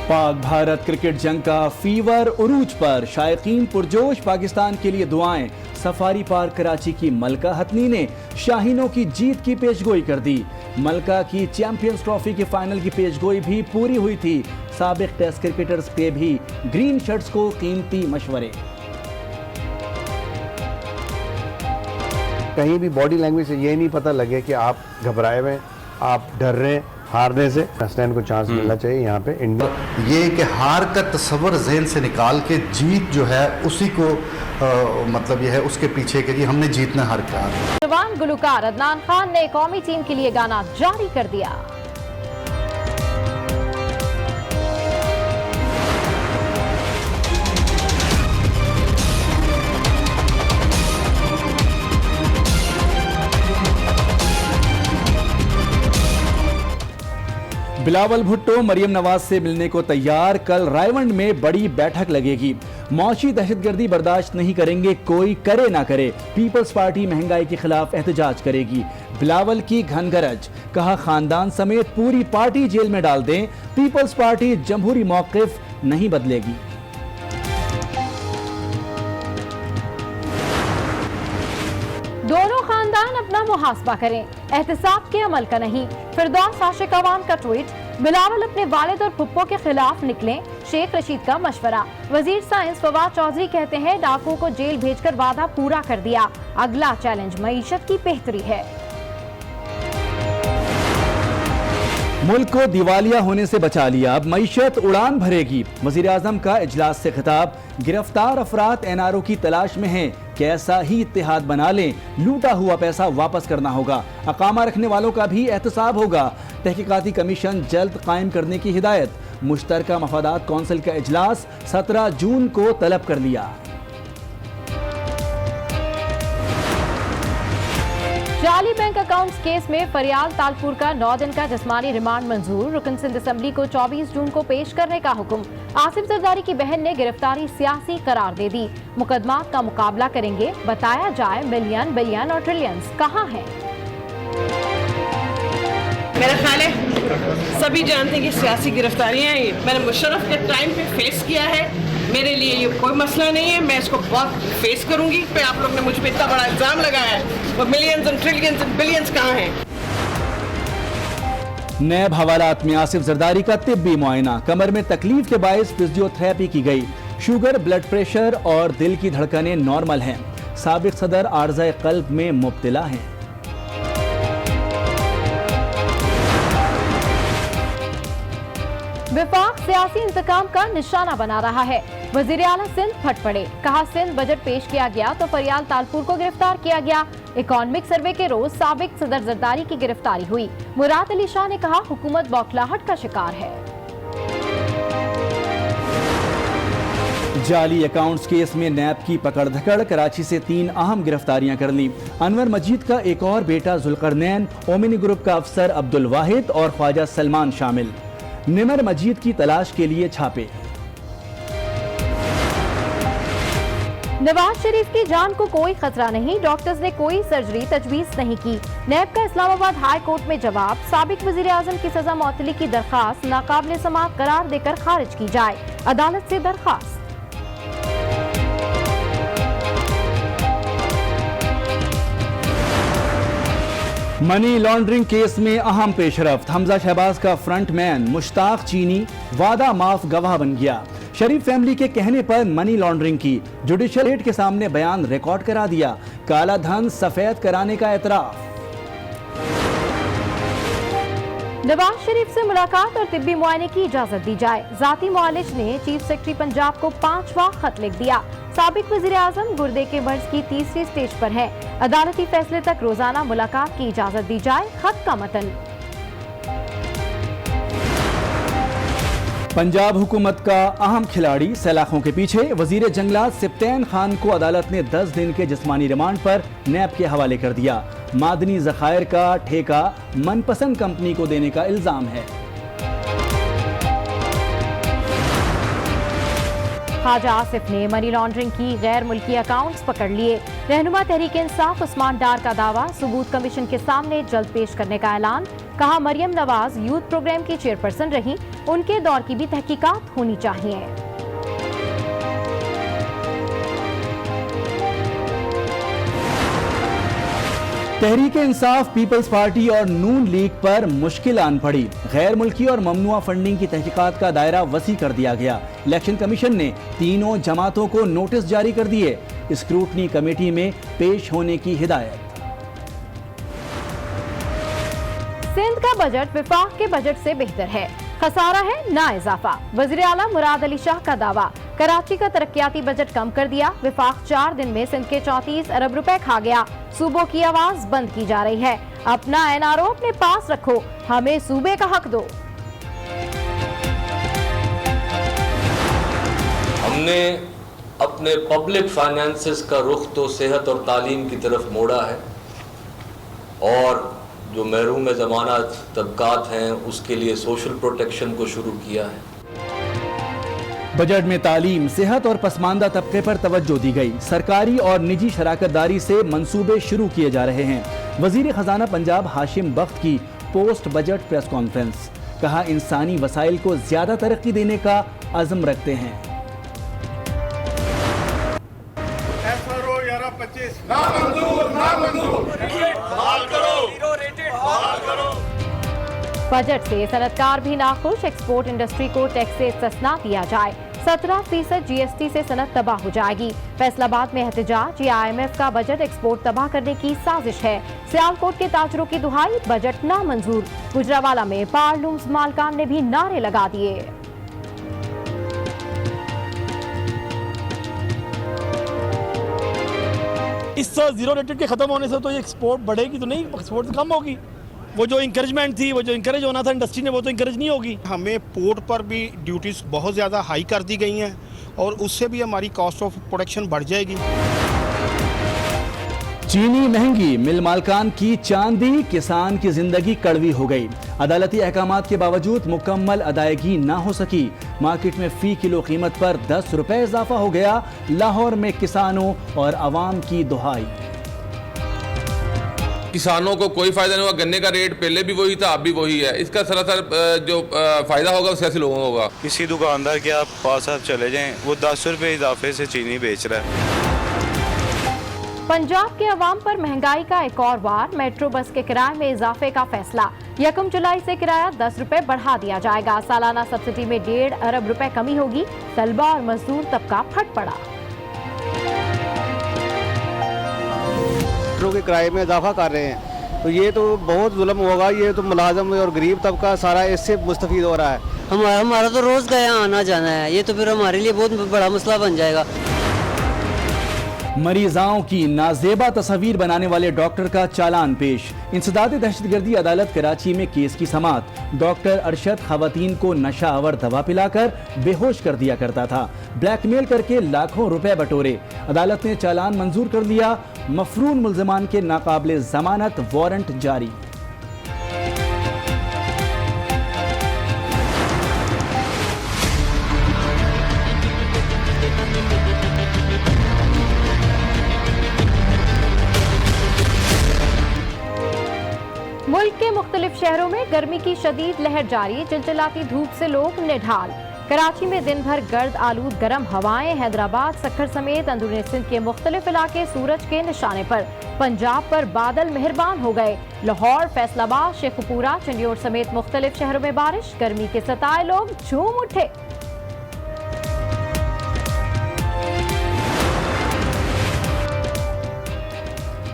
Pak Bharat cricket जंग का fever उरूज पर, शायकीन पुरजोश, पाकिस्तान के लिए दुआएं। सफारी पार्क कराची की मलका हथनी ने शाहीनों की जीत की पेशगोई कर दी। मलका की चैंपियंस ट्रॉफी के फाइनल की पेशगोई भी पूरी हुई थी। साबिक टेस्ट क्रिकेटर्स के भी ग्रीन शर्ट्स को कीमती मशवरे। कहीं भी बॉडी लैंग्वेज से ये नहीं पता लगे कि आप घबराए हुए, आप डर रहे हैं हारने से। हसनैन को चांस मिलना चाहिए यहाँ पे इंडिया। ये कि हार का तस्वर जहन से निकाल के जीत जो है उसी को मतलब ये है उसके पीछे कि हमने जीतना हर क्या। जवान गुलकार अदनान खान ने कौमी टीम के लिए गाना जारी कर दिया। बिलावल भुट्टो मरियम नवाज से मिलने को तैयार। कल रायवंड में बड़ी बैठक लगेगी। मौशी दहशतगर्दी बर्दाश्त नहीं करेंगे, कोई करे ना करे। पीपल्स पार्टी महंगाई के खिलाफ एहतजाज करेगी। बिलावल की घनगरज, कहा खानदान समेत पूरी पार्टी जेल में डाल दें। पीपल्स पार्टी जमहूरी मौकिफ नहीं बदलेगी। दोनों खानदान अपना मुहासबा करें, एहतसाब के अमल का नहीं। फिरदौस आशिक अवान का ट्वीट। बिलावल अपने वालिद और फुप्पो के खिलाफ निकलें, शेख रशीद का मशवरा। वजीर साइंस फवाद चौधरी कहते हैं डाकुओं को जेल भेजकर वादा पूरा कर दिया। अगला चैलेंज मईशत की बेहतरी है। मुल्क को दिवालिया होने से बचा लिया, अब मईशत उड़ान भरेगी। वजीर आजम का इजलास से खिताब। गिरफ्तार अफराद एनआरओ की तलाश में हैं, कैसा ही इत्तेहाद बना लें, लूटा हुआ पैसा वापस करना होगा। अकामा रखने वालों का भी एहतसाब होगा। तहकीकाती कमीशन जल्द कायम करने की हिदायत। मुश्तरका मफादात कौंसिल का इजलास 17 जून को तलब कर लिया। जाली बैंक अकाउंट्स केस में फरियाल तालपुर का 9 दिन का जिस्मानी रिमांड मंजूर। रुकन सिंध असेंबली को 24 जून को पेश करने का हुक्म। आसिफ जरदारी की बहन ने गिरफ्तारी सियासी करार दे दी। मुकदमा का मुकाबला करेंगे, बताया जाए मिलियन बिलियन और ट्रिलियंस कहां हैं। मेरा ख्याल है सभी जानते हैं कि सियासी गिरफ्तारियां हैं। मैंने मुशर्रफ के टाइम पे फेस किया है, मेरे लिए ये कोई मसला नहीं है। मैं इसको बहुत फेस करूंगी। पे आप लोग ने मुझ पे इतना बड़ा इल्जाम लगाया है, वो millions and trillions and billions कहाँ हैं। नैब हवालात में आसिफ जरदारी का तिब्बी मुआयना। कमर में तकलीफ के बायस फिजियोथेरेपी की गई। शुगर, ब्लड प्रेशर और दिल की धड़कनें नॉर्मल हैं। साबिक सदर आर्ज़ा क़ल्ब में मुब्तला हैं। विफाक सियासी इंतकाम का निशाना बना रहा है। वजीर आला सिंध फट पड़े, कहा सिंध बजट पेश किया गया तो फरियाल तालपुर को गिरफ्तार किया गया। इकोनॉमिक सर्वे के रोज साबिक सदर जरदारी की गिरफ्तारी हुई। मुराद अली शाह ने कहा हुकूमत बौखलाहट का शिकार है। जाली अकाउंट्स केस में नैब की पकड़ धकड़। कराची से 3 अहम गिरफ्तारियां कर ली। अनवर मजीद का एक और बेटा जुल्करनैन, ओमिनी ग्रुप का अफसर अब्दुल वाहिद और ख्वाजा सलमान शामिल। निमर मजीद की तलाश के लिए छापे। नवाज शरीफ की जान को कोई खतरा नहीं, डॉक्टर्स ने कोई सर्जरी तजवीज नहीं की। नैब का इस्लामाबाद हाई कोर्ट में जवाब। साबिक वजीर आजम की सजा मौतली की दरखास्त नाकाबिले समाअत करार देकर खारिज की जाए, अदालत से दरखास्त। मनी लॉन्ड्रिंग केस में अहम पेशरफ्त। हमजा शहबाज का फ्रंटमैन मुश्ताक चीनी वादा माफ गवाह बन गया। शरीफ फैमिली के कहने पर मनी लॉन्ड्रिंग की जुडिशियल एड के सामने बयान रिकॉर्ड करा दिया। काला धन सफेद कराने का एतराफ। नवाज शरीफ से मुलाकात और तिब्बी मुआयने की इजाजत दी जाए। जाती मुआलिज ने चीफ सेक्रेटरी पंजाब को 5वां खत लिख दिया। साबिक वजीर आजम गुर्दे के मर्ज की 3री स्टेज पर है। अदालती फैसले तक रोजाना मुलाकात की इजाजत दी जाए। खत का मतन। पंजाब हुकूमत का अहम खिलाड़ी सैलाखों के पीछे। वजीर जंगलात सिप्तैन खान को अदालत ने 10 दिन के जिस्मानी रिमांड पर नैब के हवाले कर दिया। मादनी ज़खायर का ठेका मनपसंद कंपनी को देने का इल्जाम है। ख्वाजा आसिफ ने मनी लॉन्ड्रिंग की गैर मुल्की अकाउंट्स पकड़ लिए। रहनुमा तहरीक इंसाफ उस्मान डार का दावा, सबूत कमीशन के सामने जल्द पेश करने का ऐलान। कहा मरियम नवाज यूथ प्रोग्राम की चेयरपर्सन रही, उनके दौर की भी तहकीकात होनी चाहिए। तहरीक इंसाफ, पीपल्स पार्टी और नून लीग पर मुश्किल आन पड़ी। गैर मुल्की और ममनुआ फंडिंग की तहकीकात का दायरा वसी कर दिया गया। इलेक्शन कमीशन ने तीनों जमातों को नोटिस जारी कर दिए। स्क्रूटनी कमेटी में पेश होने की हिदायत। सिंध का बजट विफाक के बजट से बेहतर है, खसारा है ना इजाफा। वजीर आला मुराद अली शाह का दावा। कराची का तरक्याती बजट कम कर दिया। विफाक 4 दिन में सिंध के 34 अरब रुपए खा गया। सूबों की आवाज बंद की जा रही है। अपना एनआरओ अपने पास रखो, हमें सूबे का हक दो। हमने अपने पब्लिक फाइनेंसेस का रुख तो सेहत और तालीम की तरफ मोड़ा है, और जो महरूम ज़मानत तबकात हैं उसके लिए सोशल प्रोटेक्शन को शुरू किया है। बजट में तालीम, सेहत और पसमानदा तबके पर तवज्जो दी गई। सरकारी और निजी शराकतदारी से मंसूबे शुरू किए जा रहे हैं। वजीर खजाना पंजाब हाशिम बख्त की पोस्ट बजट प्रेस कॉन्फ्रेंस। कहा इंसानी वसाइल को ज्यादा तरक्की देने का अज़्म रखते हैं। बजट से सनतकार भी नाखुश। एक्सपोर्ट इंडस्ट्री को टैक्स से इस्तिस्ना दिया जाए। 17% GST से सनत तबाह हो जाएगी। फैसलाबाद में एहतजाज। ये IMF का बजट एक्सपोर्ट तबाह करने की साजिश है। सियालकोट के ताजरों की दुहाई, बजट नामंजूर। गुजरावाला में पार्लूम्स मालकान ने भी नारे लगा दिए। इस जीरो रेटेड के खत्म होने से तो ये एक्सपोर्ट बढ़ेगी तो नहीं, एक्सपोर्ट कम होगी। वो जो इंकरेजमेंट थी, वो जो इंकरेज होना था इंडस्ट्री ने, वो तो इंकरेज नहीं होगी। हमें पोर्ट पर भी ड्यूटीज बहुत ज़्यादा हाई कर दी गई हैं, और उससे भी हमारी कॉस्ट ऑफ प्रोडक्शन बढ़ जाएगी। चीनी महंगी, मिल मालकान की चांदी, किसान की जिंदगी कड़वी हो गई। अदालती अहकामात के बावजूद मुकम्मल अदायगी ना हो सकी। मार्केट में फी किलो कीमत पर 10 रुपए इजाफा हो गया। लाहौर में किसानों और अवाम की दुहाई। किसानों को कोई फायदा नहीं हुआ। गन्ने का रेट पहले भी वही था, अब भी वही है। इसका सरासर जो फायदा होगा वो सियासी लोगों को होगा। किसी दुकानदार के आप पास आप चले जाएं, वो 10 रुपए इजाफे से चीनी बेच रहा है। पंजाब के अवाम पर महंगाई का एक और वार। मेट्रो बस के किराए में इजाफे का फैसला। 1 जुलाई से किराया 10 रुपए बढ़ा दिया जाएगा। सालाना सब्सिडी में 1.5 अरब रुपए कमी होगी। तलबा और मजदूर तबका फट पड़ा। मेट्रो के किराए में इजाफा कर रहे हैं, तो ये तो बहुत जुल्म होगा। ये तो मुलाजम और गरीब तबका सारा इससे मुस्तफीद हो रहा है। हमारा तो रोज गया आना जाना है, ये तो फिर हमारे लिए बहुत बड़ा मसला बन जाएगा। मरीजाओं की नाजेबा तस्वीर बनाने वाले डॉक्टर का चालान पेश। इंसदाद दहशतगर्दी अदालत कराची में केस की समाअत। डॉक्टर अरशद खवातीन को नशा आवर दवा पिलाकर बेहोश कर दिया करता था। ब्लैकमेल करके लाखों रुपए बटोरे। अदालत ने चालान मंजूर कर लिया। मफरून मुल्जमान के नाकाबिले जमानत वारंट जारी। मुल्क के मुख्तलिफ शहरों में गर्मी की शदीद लहर जारी। चिलचिलाती धूप से लोग निढाल। कराची में दिन भर गर्द आलूद गर्म हवाएं। हैदराबाद, सक्खर समेत अंदरूनी सिंध के मुख्तलिफ इलाके सूरज के निशाने पर। पंजाब पर बादल मेहरबान हो गए। लाहौर, फैसलाबाद, शेखुपुरा, चंडियोर समेत मुख्तलिफ शहरों में बारिश। गर्मी के सताए लोग झूम उठे।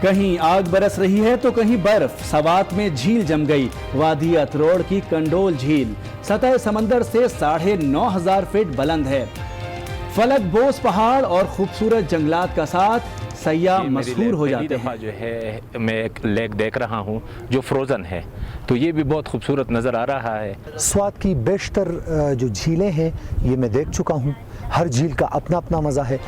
कहीं आग बरस रही है तो कहीं बर्फ। सवात में झील जम गई। वादी अतरोड़ की कंडोल झील सतह समंदर से 9,500 फीट बुलंद है। फलक बोस पहाड़ और खूबसूरत जंगलात का साथ सयाह मशहूर हो जाते हैं। जो है मैं एक लेक देख रहा हूँ जो फ्रोजन है, तो ये भी बहुत खूबसूरत नज़र आ रहा है। स्वात की बेशतर जो झीलें हैं ये मैं देख चुका हूँ। हर झील का अपना अपना मज़ा है।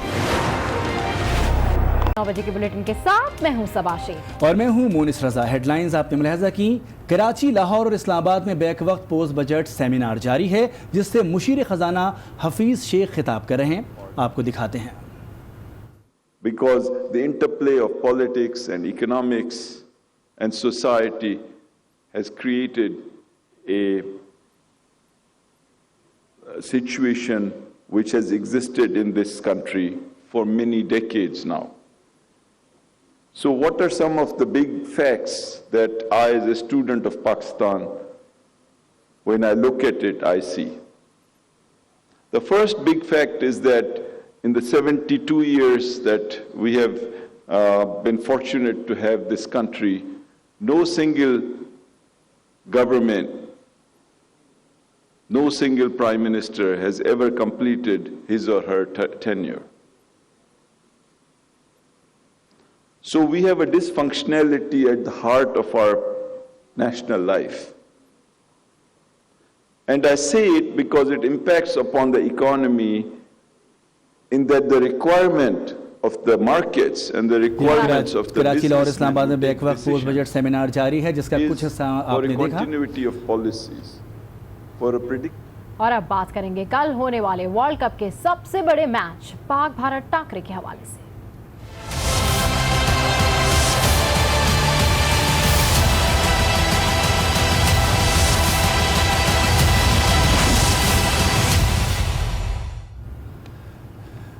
9 बजे के बुलेटिन के साथ मैं हूं सबाशी और मैं हूं मोनिस रजा। हेडलाइंस आपने मुलाहजा की। कराची, लाहौर और इस्लामाबाद में बैक वक्त पोस्ट बजट सेमिनार जारी है, जिससे मुशीर खजाना हफीज शेख खिताब कर रहे हैं। आपको दिखाते हैं। Because the interplay of politics and economics and society has created a situation which has existed in this country for many decades now. So what are some of the big facts that I, as a student of Pakistan, when I look at it, I see? The first big fact is that in the 72 years that we have been fortunate to have this country, no single government, no single prime minister has ever completed his or her tenure. So we have a dysfunctionality at the heart of our national life. And I say it because it impacts upon the economy in that the requirement of the markets and the requirements of the Karachi और business Islamabad में back वक्त post budget seminar जारी है जिसका कुछ हिस्सा for आपने a देखा। continuity of policies, for a predict. और अब बात करेंगे कल होने वाले वर्ल्ड कप के सबसे बड़े मैच पाक भारत टाकरे के हवाले से।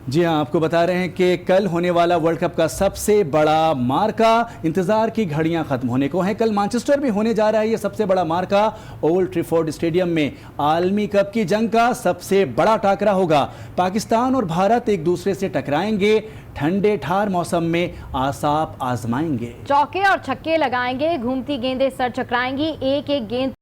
जी हाँ, आपको बता रहे हैं कि कल होने वाला वर्ल्ड कप का सबसे बड़ा मार्का, इंतजार की घड़ियां खत्म होने को हैं। कल मैनचेस्टर में होने जा रहा है ये सबसे बड़ा मार्का। ओल्ड ट्रैफोर्ड स्टेडियम में आलमी कप की जंग का सबसे बड़ा टाकरा होगा। पाकिस्तान और भारत एक दूसरे से टकराएंगे, ठंडे ठार मौसम में आसाप आजमाएंगे, चौके और छक्के लगाएंगे, घूमती गेंदें सर चकराएंगी, एक एक गेंद